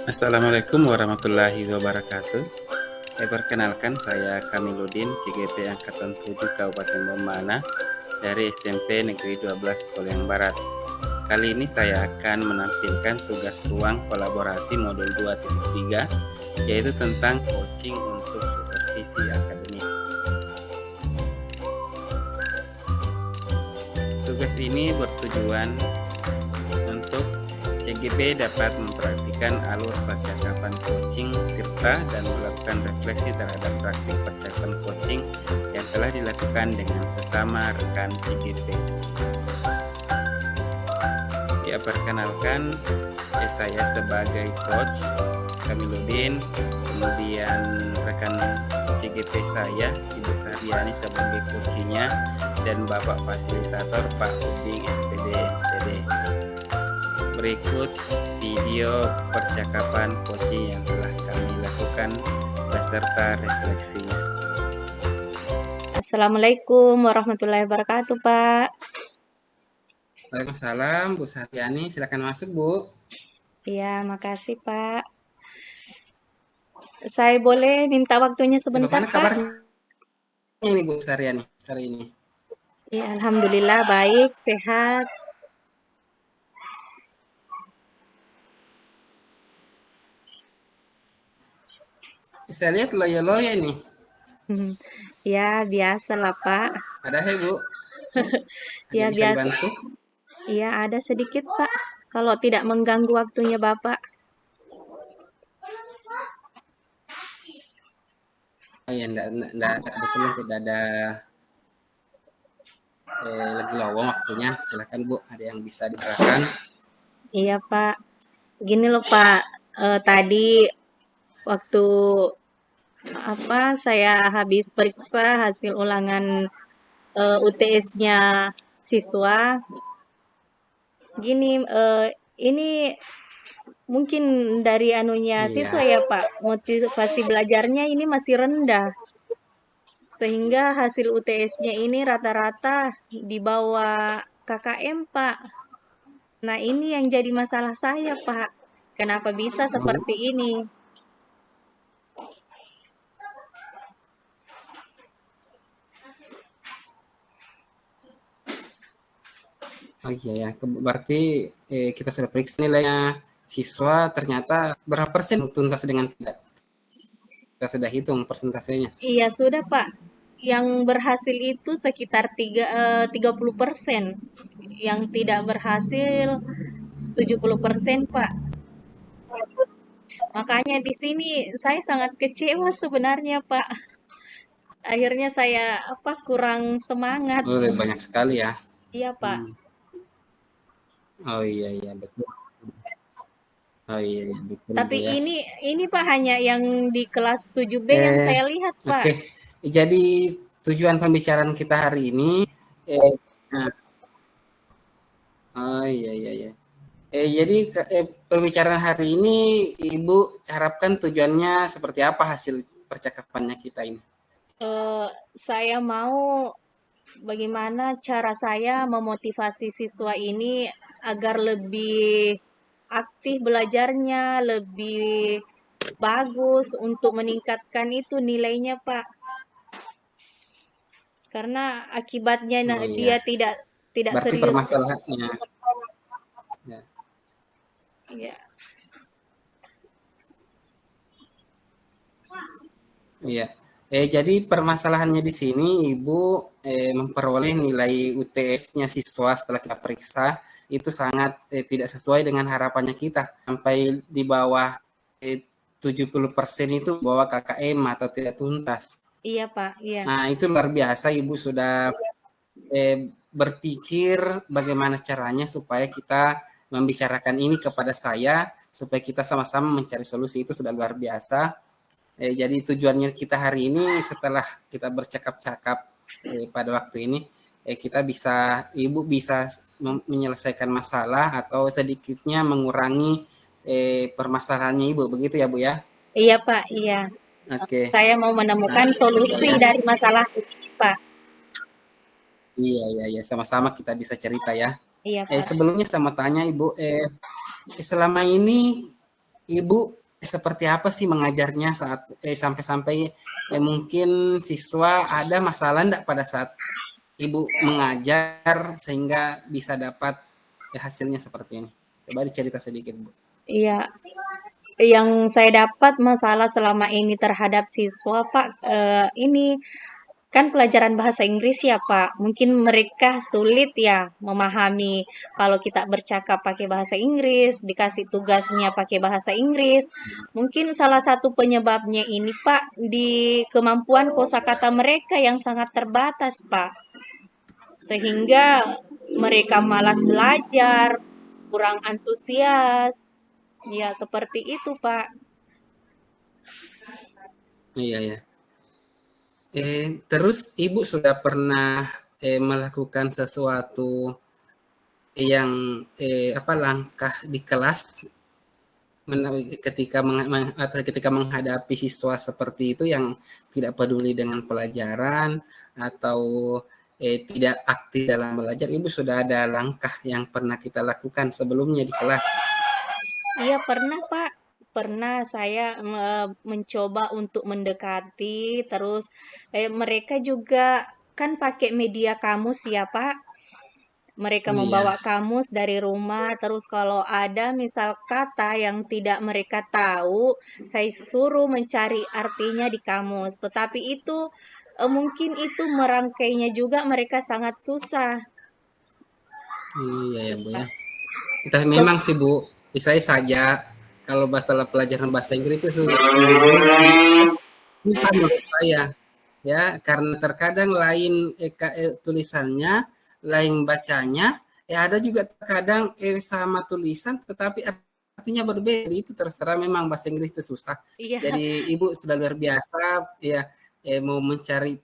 Assalamualaikum warahmatullahi wabarakatuh. Perkenalkan saya Kamiludin, CGP Angkatan 7 Kabupaten Bomana dari SMP Negeri 12 Poliang Barat. Kali ini saya akan menampilkan tugas ruang kolaborasi modul 2.3, yaitu tentang coaching untuk supervisi akademik. Tugas ini bertujuan untuk CGP dapat mempraktikkan alur percakapan coaching serta dan melakukan refleksi terhadap praktik percakapan coaching yang telah dilakukan dengan sesama rekan CGP. Ya, perkenalkan, saya sebagai coach Kamiludin, kemudian rekan CGP saya Ibu Saryani sebagai coachnya, dan Bapak Fasilitator Pak Uding SPD NPD. Berikut video percakapan coaching yang telah kami lakukan beserta refleksinya. Assalamualaikum warahmatullahi wabarakatuh, Pak. Waalaikumsalam, Bu Saryani. Silakan masuk, Bu. Iya, makasih, Pak. Saya boleh minta waktunya sebentar, Bagaimana Pak? kabarnya ini, Bu Saryani, hari ini? Ya, alhamdulillah baik, sehat. Saya lihat loyo-loyo nih. Ya, biasalah, Pak. Ada, Bu? Ada Ya, yang bisa biasa. dibantu? Iya, ada sedikit, Pak. Kalau tidak mengganggu waktunya Bapak. Oh ya, enggak, kebetulan tidak ada lagi lowong waktunya. Silakan, Bu. Ada yang bisa diterangkan? Iya, Pak. Gini loh, Pak. Tadi waktu saya habis periksa hasil ulangan UTS-nya siswa. Gini, ini mungkin dari anunya siswa ya Pak, motivasi belajarnya ini masih rendah. Sehingga hasil UTS-nya ini rata-rata di bawah KKM, Pak. Nah, ini yang jadi masalah saya, Pak. Kenapa bisa seperti ini? Oh iya ya, berarti kita sudah periksa nilainya siswa, ternyata berapa persen tuntas dengan tidak? Kita sudah hitung persentasenya. Iya, sudah, Pak. Yang berhasil itu sekitar 30%. Yang tidak berhasil 70%, Pak. Makanya di sini saya sangat kecewa sebenarnya, Pak. Akhirnya saya kurang semangat. Oh, banyak sekali ya. Iya, Pak. Oh iya betul. Oh iya betul. Tapi ya. ini Pak hanya yang di kelas 7B yang saya lihat, Pak. Oke. Jadi tujuan pembicaraan kita hari ini nah, oh iya. Jadi pembicaraan hari ini Ibu harapkan tujuannya seperti apa hasil percakapannya kita ini? Saya mau bagaimana cara saya memotivasi siswa ini agar lebih aktif belajarnya, lebih bagus untuk meningkatkan itu nilainya, Pak. Karena akibatnya dia tidak Berarti serius. permasalahannya. Ya. Ya. Iya. Jadi permasalahannya di sini Ibu memperoleh nilai UTS-nya siswa setelah kita periksa itu sangat tidak sesuai dengan harapannya kita, sampai di bawah 70% itu bawah KKM atau tidak tuntas. Iya, Pak. Iya. Nah, itu luar biasa Ibu sudah berpikir bagaimana caranya supaya kita membicarakan ini kepada saya, supaya kita sama-sama mencari solusi. Itu sudah luar biasa. Jadi tujuannya kita hari ini setelah kita bercakap-cakap pada waktu ini, Ibu bisa menyelesaikan masalah atau sedikitnya mengurangi permasalahannya Ibu, begitu ya Bu ya? Iya Pak, iya. Oke. Saya mau menemukan solusi dari masalah ini Pak. Iya, sama-sama kita bisa cerita ya. Iya Pak. Sebelumnya saya mau tanya Ibu, selama ini Ibu seperti apa sih mengajarnya saat sampai-sampai mungkin siswa ada masalah enggak pada saat Ibu mengajar sehingga bisa dapat hasilnya seperti ini? Coba dicerita sedikit, Bu. Iya, yang saya dapat masalah selama ini terhadap siswa, Pak, ini kan pelajaran bahasa Inggris ya, Pak. Mungkin mereka sulit ya memahami kalau kita bercakap pakai bahasa Inggris, dikasih tugasnya pakai bahasa Inggris. Mungkin salah satu penyebabnya ini, Pak, di kemampuan kosakata mereka yang sangat terbatas, Pak. Sehingga mereka malas belajar, kurang antusias. Ya, seperti itu, Pak. Iya ya. Terus Ibu sudah pernah melakukan sesuatu yang langkah di kelas ketika menghadapi siswa seperti itu yang tidak peduli dengan pelajaran atau tidak aktif dalam belajar, Ibu sudah ada langkah yang pernah kita lakukan sebelumnya di kelas? Iya, pernah, Pak. Pernah saya mencoba untuk mendekati, terus mereka juga kan pakai media kamus ya, Pak. Mereka Oh membawa iya. kamus dari rumah, terus kalau ada misal kata yang tidak mereka tahu, saya suruh mencari artinya di kamus. Tetapi itu mungkin itu merangkainya juga mereka sangat susah. Iya ya, Ya, Bu ya. Pak. Kita memang sih, Bu, saya saja kalau masalah pelajaran bahasa Inggris itu sejujurnya susah menurut saya. Ya, karena terkadang lain tulisannya, lain bacanya, ada juga terkadang sama tulisan tetapi artinya berbeda. Itu terserah, memang bahasa Inggris itu susah. Iya, Jadi Ibu sudah luar biasa ya, mau mencari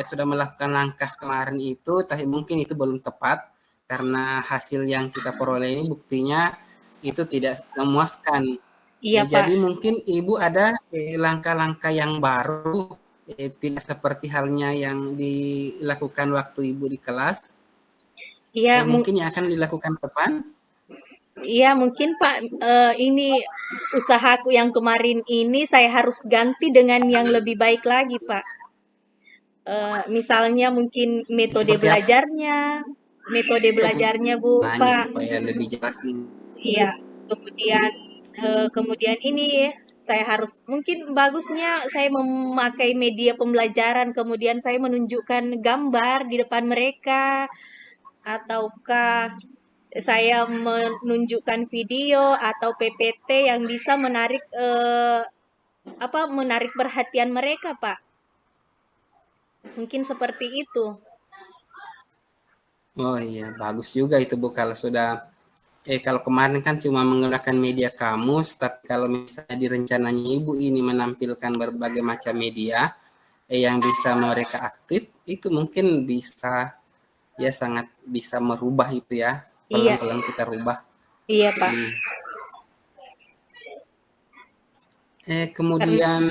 sudah melakukan langkah kemarin itu, tapi mungkin itu belum tepat karena hasil yang kita peroleh ini buktinya itu tidak memuaskan. iya, Pak. Jadi mungkin Ibu ada langkah-langkah yang baru, tidak seperti halnya yang dilakukan waktu Ibu di kelas, Iya, mungkin yang akan dilakukan ke depan? iya mungkin Pak, ini usahaku yang kemarin ini saya harus ganti dengan yang lebih baik lagi, Pak. Misalnya mungkin Seperti apa? metode belajarnya Bu, Nanya Pak. supaya lebih jelas nih. Iya, kemudian kemudian ini saya harus mungkin bagusnya saya memakai media pembelajaran, kemudian saya menunjukkan gambar di depan mereka, ataukah saya menunjukkan video atau PPT yang bisa menarik menarik perhatian mereka, Pak. Mungkin seperti itu. Oh iya, bagus juga itu Bu, kalau sudah kalau kemarin kan cuma menggunakan media kamus, tapi kalau misalnya di rencananya Ibu ini menampilkan berbagai macam media yang bisa mereka aktif, itu mungkin bisa ya sangat bisa merubah itu ya, Iya, pelan-pelan kita rubah. iya, Pak. Karena Kemudian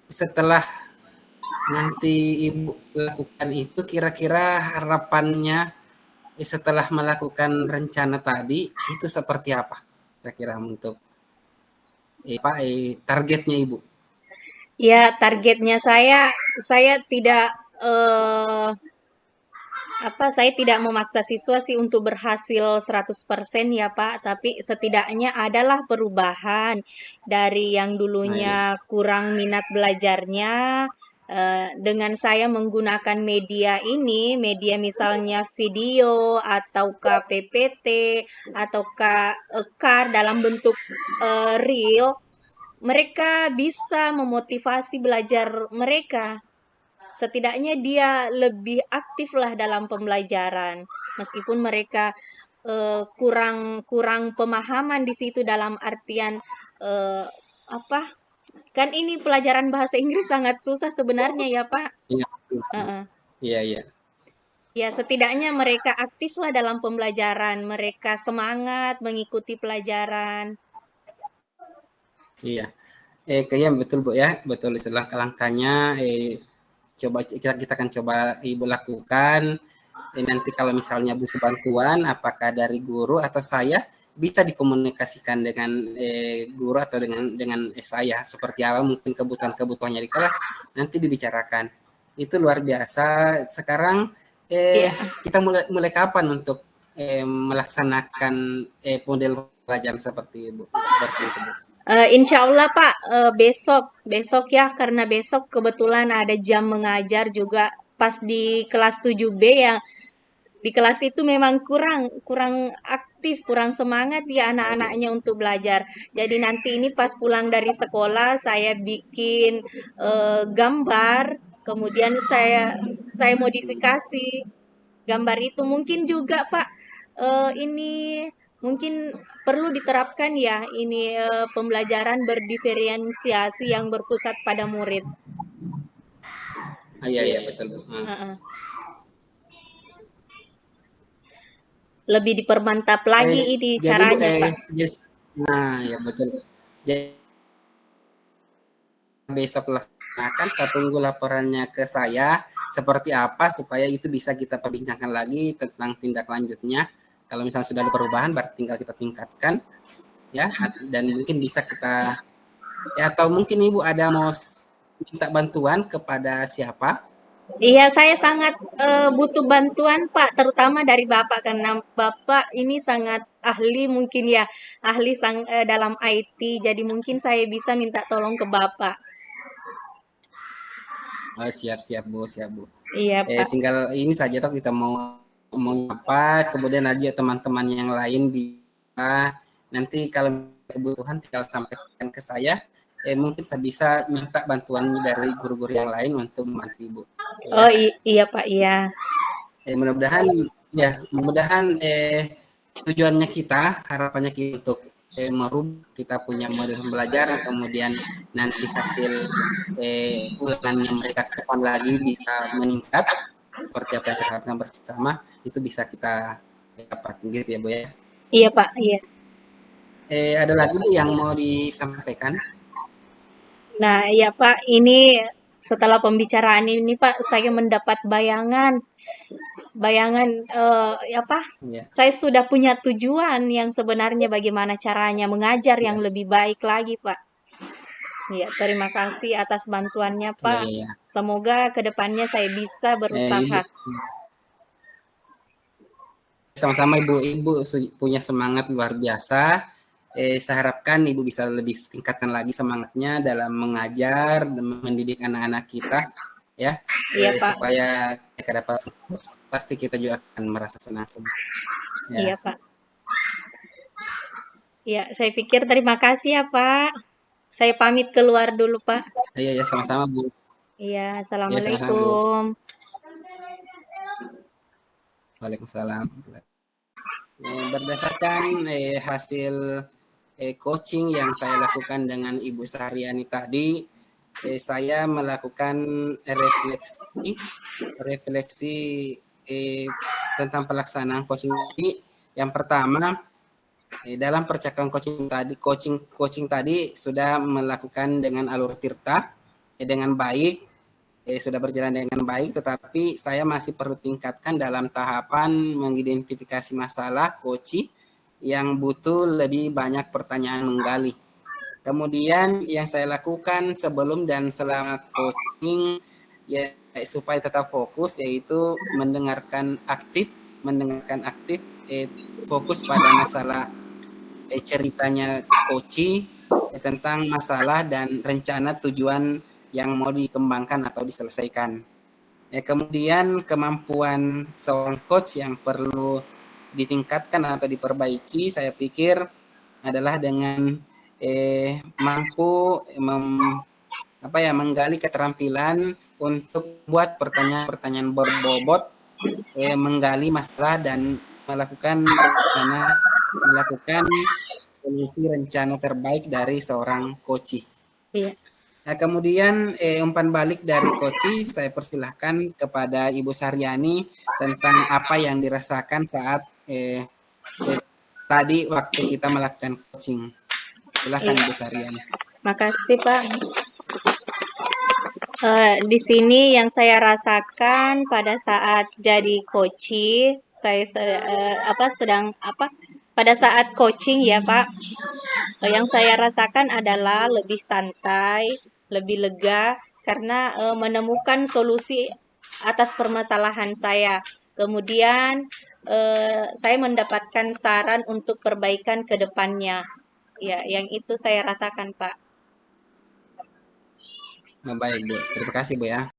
setelah nanti Ibu lakukan itu, kira-kira harapannya setelah melakukan rencana tadi itu seperti apa? Kira-kira untuk targetnya Ibu? ya targetnya saya tidak eh, saya tidak memaksa siswa sih untuk berhasil 100% ya Pak, tapi setidaknya adalah perubahan dari yang Nah, ya. dulunya kurang minat belajarnya, dengan saya menggunakan media ini, media misalnya video ataukah PPT ataukah CAR dalam bentuk real, mereka bisa memotivasi belajar mereka. Setidaknya dia lebih aktif lah dalam pembelajaran, meskipun mereka kurang kurang pemahaman di situ dalam artian eh, apa? Kan ini pelajaran bahasa Inggris sangat susah sebenarnya ya Pak. Iya, Heeh. iya, iya. Ya setidaknya mereka aktif lah dalam pembelajaran, mereka semangat mengikuti pelajaran. Iya. Kayaknya betul Bu ya, betul langkah-langkahnya. Coba kita akan coba Ibu lakukan. Nanti kalau misalnya butuh bantuan, apakah dari guru atau saya, bisa dikomunikasikan dengan guru atau dengan saya seperti apa mungkin kebutuhannya di kelas nanti dibicarakan. Itu luar biasa. Sekarang Iya. kita mulai kapan untuk melaksanakan model pelajaran seperti itu, Bu? Insya Allah Pak, besok ya, karena besok kebetulan ada jam mengajar juga pas di kelas 7B yang di kelas itu memang kurang kurang aktif, kurang semangat ya anak-anaknya untuk belajar. Jadi nanti ini pas pulang dari sekolah saya bikin gambar, kemudian saya modifikasi gambar itu. Mungkin juga Pak, ini mungkin perlu diterapkan ya ini pembelajaran berdiferensiasi yang berpusat pada murid. Iya betul Bu. Lebih dipermantap lagi ini Jadi Bu, caranya Pak. nah ya betul. Jadi besok laksanakan, saya tunggu laporannya ke saya seperti apa supaya itu bisa kita perbincangkan lagi tentang tindak lanjutnya. Kalau misalnya sudah ada perubahan, berarti tinggal kita tingkatkan ya, dan mungkin bisa kita ya, atau mungkin Ibu ada mau minta bantuan kepada siapa? Iya, saya sangat butuh bantuan Pak, terutama dari Bapak karena Bapak ini sangat ahli mungkin ya, ahli dalam IT. Jadi mungkin saya bisa minta tolong ke Bapak. Oh, siap Bu, siap Bu. Iya Pak. Tinggal ini saja toh kita mau apa, kemudian aja teman-teman yang lain bisa nanti kalau kebutuhan tinggal sampaikan ke saya. Mungkin saya bisa minta bantuan dari guru-guru yang lain untuk membantu Ibu. Oh iya Pak, iya. Mudah-mudahan tujuannya kita, harapannya kita untuk merubah kita punya model pembelajaran, kemudian nanti hasil ulangannya mereka ke depan lagi bisa meningkat seperti apa yang kita harapkan bersama, itu bisa kita dapat gitu ya Bu ya. Iya Pak, iya. Ada lagi Bu yang mau disampaikan? Nah, ya Pak, ini setelah pembicaraan ini Pak, saya mendapat bayangan apa? Ya. Saya sudah punya tujuan yang sebenarnya bagaimana caranya mengajar yang lebih baik lagi, Pak. Ya, terima kasih atas bantuannya, Pak. Ya. Semoga kedepannya saya bisa berusaha. Sama-sama Ibu punya semangat luar biasa. Saya harapkan Ibu bisa lebih tingkatkan lagi semangatnya dalam mengajar dan mendidik anak-anak kita ya. Iya, Pak. Supaya mereka dapat sukses, pasti kita juga akan merasa senang semua. Ya. Iya, Pak. Ya, saya pikir terima kasih ya, Pak. Saya pamit keluar dulu, Pak. Iya, sama-sama, Bu. Iya, Assalamualaikum. Waalaikumsalam. Berdasarkan hasil coaching yang saya lakukan dengan Ibu Sahriani tadi, saya melakukan refleksi tentang pelaksanaan coaching ini. Yang pertama, dalam percakapan coaching tadi sudah melakukan dengan alur tirta dengan baik, sudah berjalan dengan baik, tetapi saya masih perlu tingkatkan dalam tahapan mengidentifikasi masalah coaching yang butuh lebih banyak pertanyaan menggali. Kemudian yang saya lakukan sebelum dan selama coaching ya supaya tetap fokus yaitu mendengarkan aktif, fokus pada masalah ceritanya coaching tentang masalah dan rencana tujuan yang mau dikembangkan atau diselesaikan. Kemudian kemampuan seorang coach yang perlu ditingkatkan atau diperbaiki, saya pikir adalah dengan mampu menggali keterampilan untuk buat pertanyaan-pertanyaan berbobot, menggali masalah dan melakukan solusi rencana terbaik dari seorang coach. Iya. Nah, kemudian umpan balik dari coach, saya persilahkan kepada Ibu Sahriani tentang apa yang dirasakan saat tadi waktu kita melakukan coaching. Silahkan Ibu Sahriani. Makasih Pak. Di sini yang saya rasakan pada saat jadi coach, saya pada saat coaching ya Pak, yang saya rasakan adalah lebih santai, lebih lega karena menemukan solusi atas permasalahan saya. Kemudian saya mendapatkan saran untuk perbaikan ke depannya. Ya, yang itu saya rasakan, Pak. Baik, Bu. Terima kasih, Bu ya.